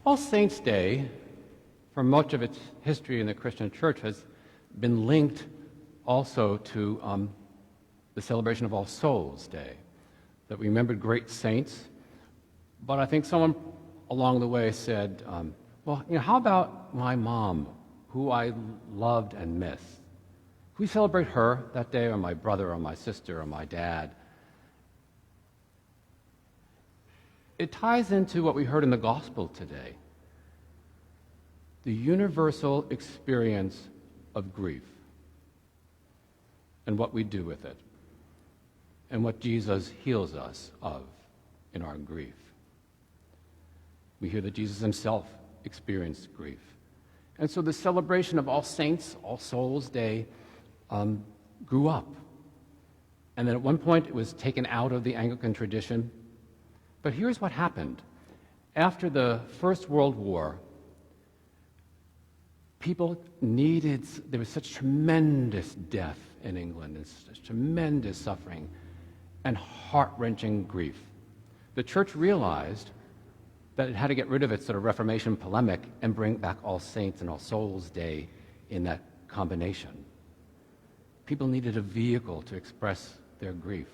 All Saints' Day, for much of its history in the Christian church, has been linked also to the celebration of All Souls' Day, that we remembered great saints. But I think someone along the way said, well, how about my mom, who I loved and missed? Can we celebrate her that day, or my brother, or my sister, or my dad? It ties into what we heard in the gospel today, the universal experience of grief and what we do with it, and what Jesus heals us of in our grief. We hear that Jesus himself experienced grief. And so the celebration of All Saints, All Souls Day grew up. And then at one point it was taken out of the Anglican tradition. But here's what happened. After the First World War, there was such tremendous death in England, and such tremendous suffering and heart-wrenching grief. The church realized that it had to get rid of its sort of Reformation polemic and bring back All Saints and All Souls Day in that combination. People needed a vehicle to express their grief.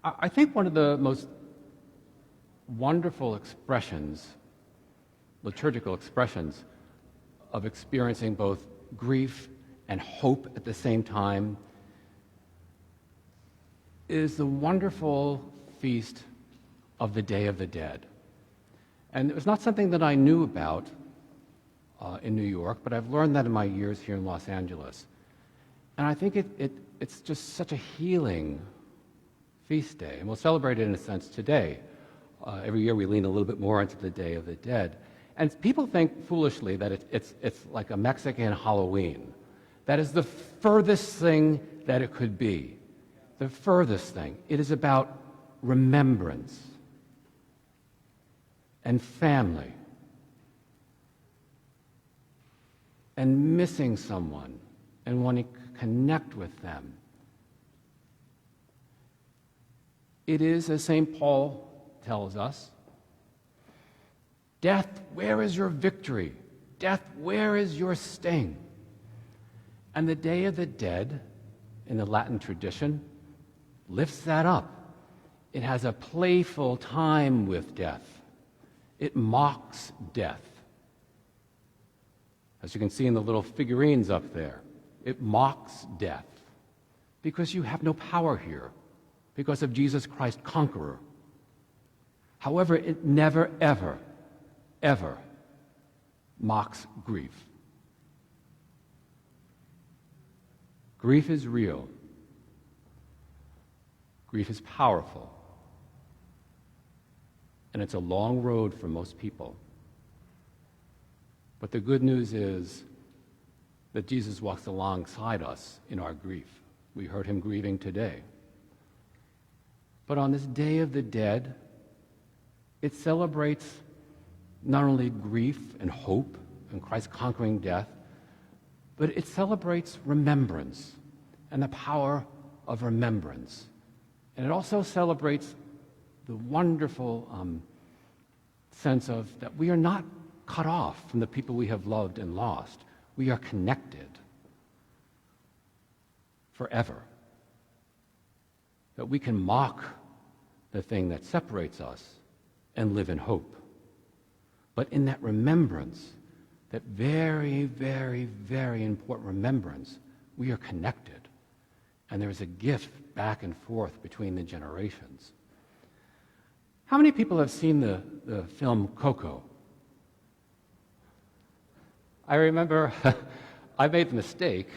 I think one of the most wonderful expressions, liturgical expressions, of experiencing both grief and hope at the same time is the wonderful feast of the Day of the Dead. And it was not something that I knew about in New York, but I've learned that in my years here in Los Angeles. And I think it's just such a healing feast day, and we'll celebrate it in a sense today. Every year we lean a little bit more into the Day of the Dead. And people think foolishly that it's like a Mexican Halloween. That is the furthest thing that it could be. The furthest thing. It is about remembrance and family and missing someone and wanting to connect with them. It is, as St. Paul tells us, death, where is your victory? Death, where is your sting? And the Day of the Dead, in the Latin tradition, lifts that up. It has a playful time with death. It mocks death. As you can see in the little figurines up there, it mocks death because you have no power here, because of Jesus Christ, conqueror. However, it never, ever, ever mocks grief. Grief is real. Grief is powerful. And it's a long road for most people. But the good news is that Jesus walks alongside us in our grief. We heard him grieving today. But on this Day of the Dead, it celebrates not only grief and hope and Christ conquering death, but it celebrates remembrance and the power of remembrance. And it also celebrates the wonderful sense of that we are not cut off from the people we have loved and lost. We are connected forever. That we can mock the thing that separates us and live in hope. But in that remembrance, that very, very, very important remembrance, we are connected. And there is a gift back and forth between the generations. How many people have seen the film Coco? I remember I made the mistake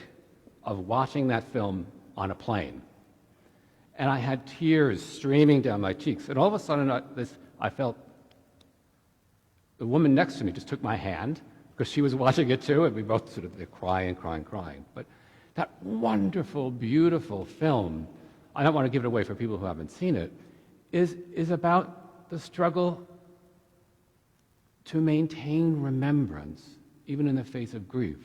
of watching that film on a plane. And I had tears streaming down my cheeks. And all of a sudden, I felt the woman next to me just took my hand, because she was watching it too, and we both sort of crying. But that wonderful, beautiful film, I don't want to give it away for people who haven't seen it, is about the struggle to maintain remembrance, even in the face of grief,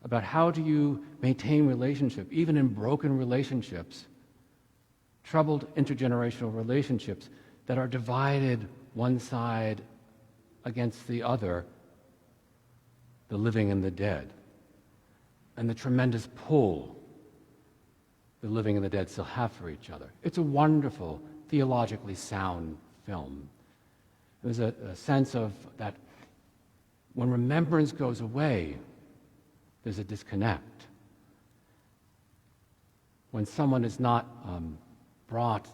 about how do you maintain relationship, even in broken relationships, troubled intergenerational relationships, that are divided one side against the other, the living and the dead, and the tremendous pull the living and the dead still have for each other. It's a wonderful, theologically sound film. There's a sense of that when remembrance goes away, there's a disconnect. When someone is not brought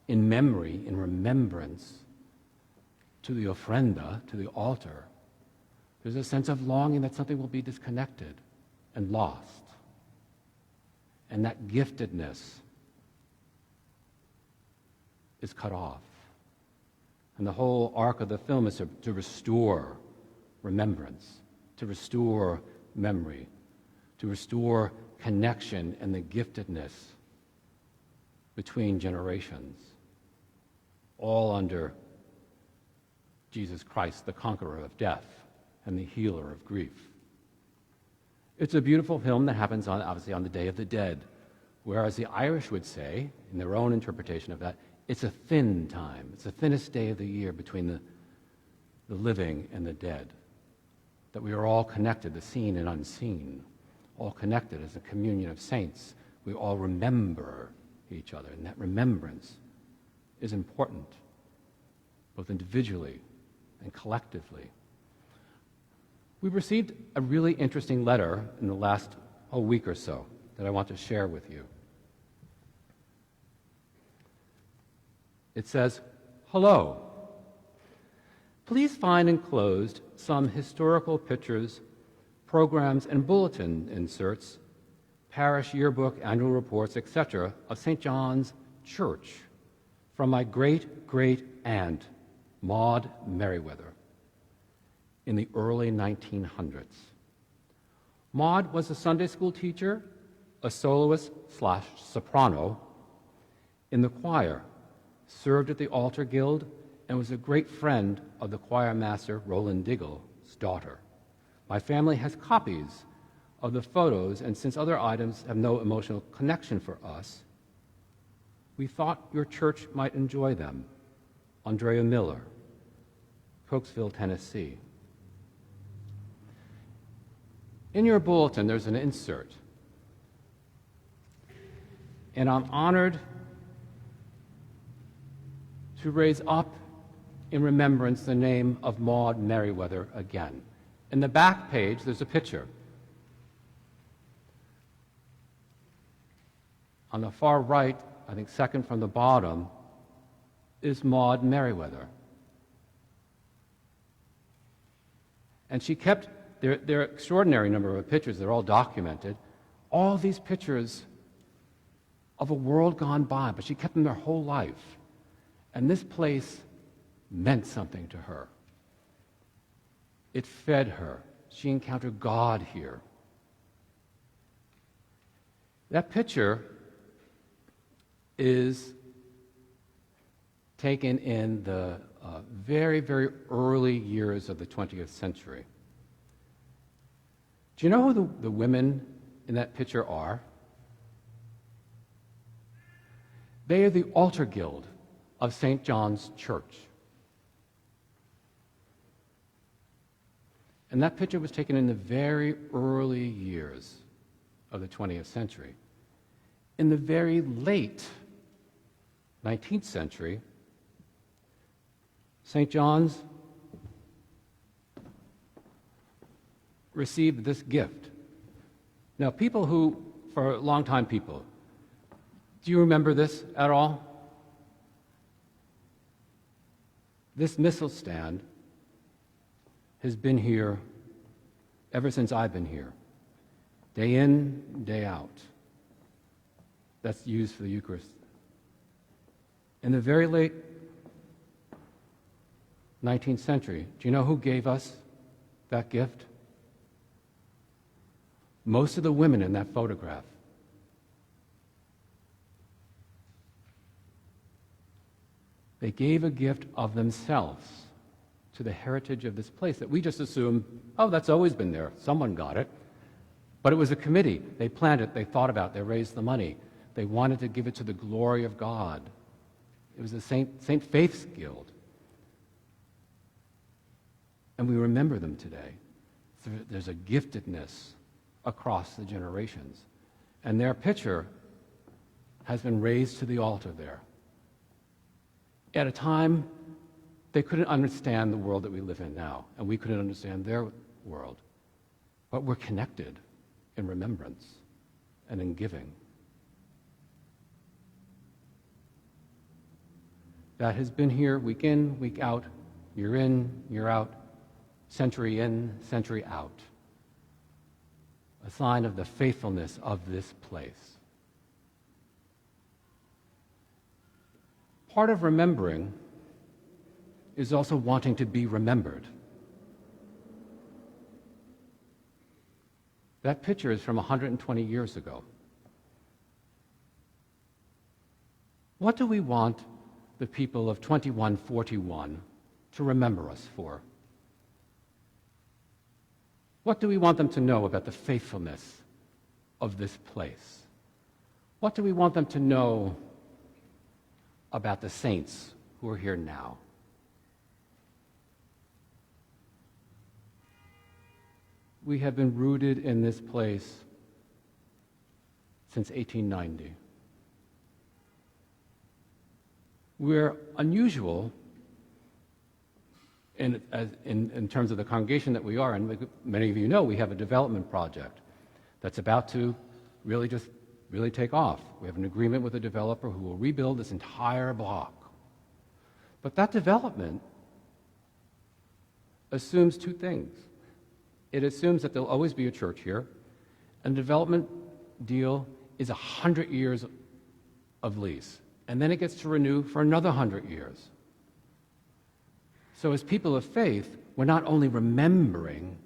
in memory, in remembrance, to the ofrenda, to the altar, there's a sense of longing that something will be disconnected and lost. And that giftedness is cut off. And the whole arc of the film is to restore remembrance, to restore memory, to restore connection and the giftedness between generations, all under Jesus Christ, the conqueror of death and the healer of grief. It's a beautiful film that happens obviously on the Day of the Dead, whereas the Irish would say, in their own interpretation of that, it's a thin time. It's the thinnest day of the year between the living and the dead, that we are all connected, the seen and unseen, all connected as a communion of saints. We all remember each other, and that remembrance is important, both individually and collectively. We received a really interesting letter in the last whole week or so that I want to share with you. It says, "Hello. Please find enclosed some historical pictures, programs, and bulletin inserts, parish yearbook, annual reports, etc., of St. John's Church from my great-great-aunt, Maud Merriweather, in the early 1900s. Maud was a Sunday school teacher, a soloist/soprano in the choir, served at the Altar Guild, and was a great friend of the choir master Roland Diggle's daughter. My family has copies of the photos, and since other items have no emotional connection for us, we thought your church might enjoy them. Andrea Miller, Cokesville, Tennessee." In your bulletin, there's an insert, and I'm honored to raise up in remembrance the name of Maud Merriweather again. In the back page, there's a picture. On the far right, I think second from the bottom, is Maud Merriweather. And she kept, there are an extraordinary number of pictures, they're all documented, all these pictures of a world gone by, but she kept them their whole life. And this place meant something to her. It fed her. She encountered God here. That picture is taken in the very, very early years of the 20th century. Do you know who the women in that picture are? They are the Altar Guild of St. John's Church. And that picture was taken in the very early years of the 20th century. In the very late 19th century, St. John's received this gift. Now, people who, for long-time people, do you remember this at all? This missal stand has been here ever since I've been here, day in, day out. That's used for the Eucharist. In the very late 19th century, do you know who gave us that gift? Most of the women in that photograph. They gave a gift of themselves to the heritage of this place that we just assume, oh, that's always been there. Someone got it. But it was a committee. They planned it. They thought about it. They raised the money. They wanted to give it to the glory of God It was the St. Faith's Guild. And we remember them today. So there's a giftedness across the generations. And their picture has been raised to the altar there. At a time, they couldn't understand the world that we live in now, and we couldn't understand their world. But we're connected in remembrance and in giving. That has been here week in, week out, year in, year out, century in, century out. A sign of the faithfulness of this place. Part of remembering is also wanting to be remembered. That picture is from 120 years ago. What do we want the people of 2141 to remember us for? What do we want them to know about the faithfulness of this place? What do we want them to know about the saints who are here now? We have been rooted in this place since 1890. We're unusual in terms of the congregation that we are, and many of you know we have a development project that's about to really take off. We have an agreement with a developer who will rebuild this entire block. But that development assumes two things. It assumes that there'll always be a church here, and the development deal is 100 years of lease, and then it gets to renew for another 100 years. So as people of faith, we're not only remembering,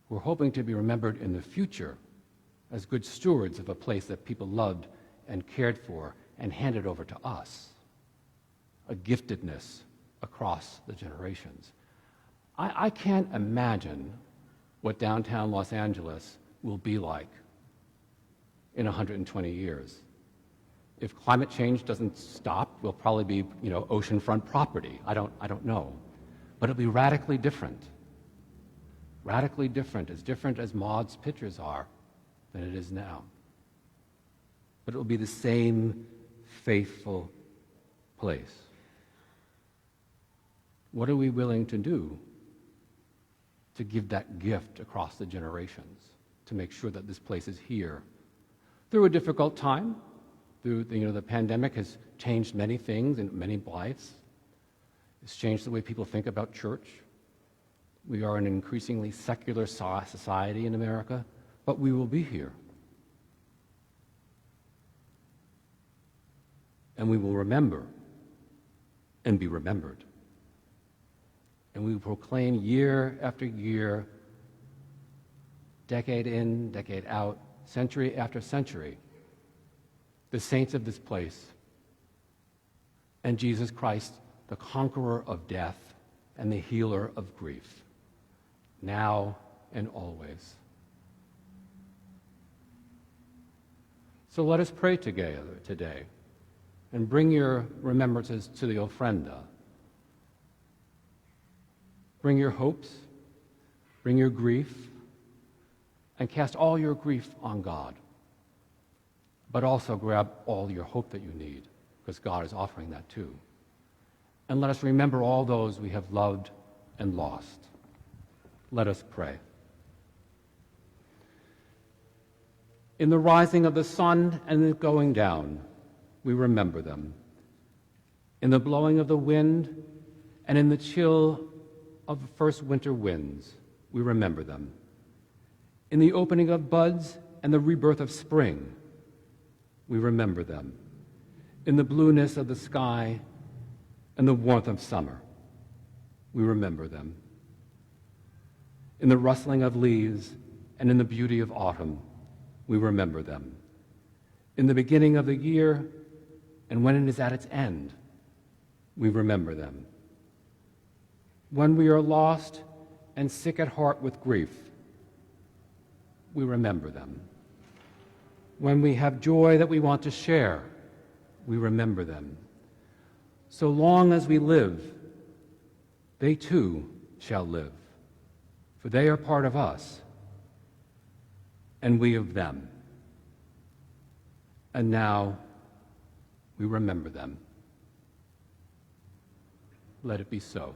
we're hoping to be remembered in the future as good stewards of a place that people loved and cared for and handed over to us. A giftedness across the generations. I can't imagine what downtown Los Angeles will be like in 120 years. If climate change doesn't stop, we'll probably be, oceanfront property. I don't know. But it'll be radically different. Radically different as Maud's pictures are than it is now. But it will be the same faithful place. What are we willing to do to give that gift across the generations, to make sure that this place is here? Through a difficult time, the pandemic has changed many things in many lives. It's changed the way people think about church. We are an increasingly secular society in America, but we will be here. And we will remember and be remembered. And we will proclaim year after year, decade in, decade out, century after century, the saints of this place, and Jesus Christ, the conqueror of death and the healer of grief, now and always. So let us pray together today and bring your remembrances to the ofrenda. Bring your hopes, bring your grief, and cast all your grief on God. But also grab all your hope that you need, because God is offering that too. And let us remember all those we have loved and lost. Let us pray. In the rising of the sun and the going down, we remember them. In the blowing of the wind and in the chill of the first winter winds, we remember them. In the opening of buds and the rebirth of spring, we remember them. In the blueness of the sky and the warmth of summer, we remember them. In the rustling of leaves and in the beauty of autumn, we remember them. In the beginning of the year and when it is at its end, we remember them. When we are lost and sick at heart with grief, we remember them. When we have joy that we want to share, we remember them. So long as we live, they too shall live, for they are part of us, and we of them. And now we remember them. Let it be so.